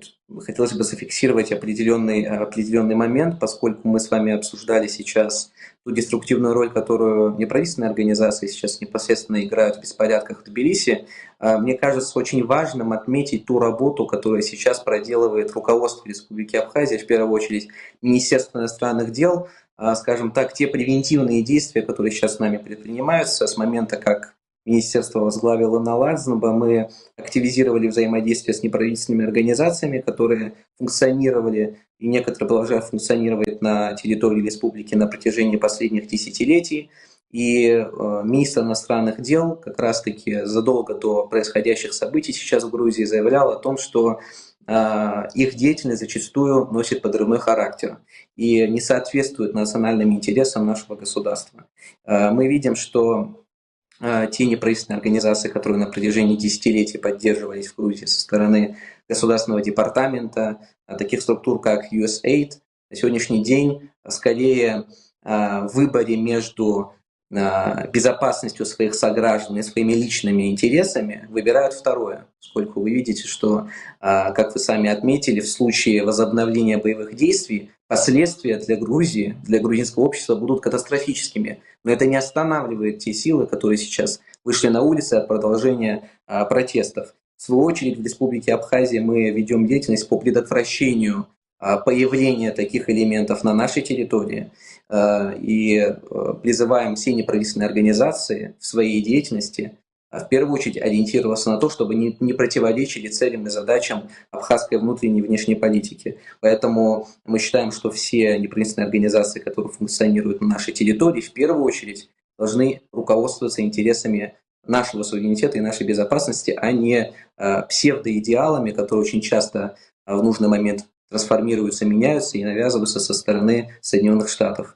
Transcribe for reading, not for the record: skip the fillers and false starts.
тут хотелось бы зафиксировать определенный момент, поскольку мы с вами обсуждали сейчас ту деструктивную роль, которую неправительственные организации сейчас непосредственно играют в беспорядках в Тбилиси. Мне кажется очень важным отметить ту работу, которую сейчас проделывает руководство Республики Абхазия, в первую очередь Министерство иностранных дел, скажем так, те превентивные действия, которые сейчас с нами предпринимаются с момента, как Министерство возглавила Наладзнаба, мы активизировали взаимодействие с неправительственными организациями, которые функционировали и некоторые продолжают функционировать на территории республики на протяжении последних десятилетий. И министр иностранных дел как раз-таки задолго до происходящих событий сейчас в Грузии заявлял о том, что их деятельность зачастую носит подрывной характер и не соответствует национальным интересам нашего государства. Мы видим, что те неправительственные организации, которые на протяжении десятилетий поддерживались в Грузии со стороны Государственного департамента, таких структур, как USAID, на сегодняшний день скорее в выборе между безопасностью своих сограждан и своими личными интересами выбирают второе, поскольку вы видите, что, как вы сами отметили, в случае возобновления боевых действий последствия для Грузии, для грузинского общества будут катастрофическими. Но это не останавливает те силы, которые сейчас вышли на улицы от продолжения протестов. В свою очередь, в Республике Абхазия мы ведем деятельность по предотвращению появления таких элементов на нашей территории и призываем все неправительственные организации в своей деятельности в первую очередь ориентироваться на то, чтобы не противоречили целям и задачам абхазской внутренней и внешней политики. Поэтому мы считаем, что все неправительственные организации, которые функционируют на нашей территории, в первую очередь должны руководствоваться интересами нашего суверенитета и нашей безопасности, а не псевдоидеалами, которые очень часто в нужный момент трансформируются, меняются и навязываются со стороны Соединенных Штатов.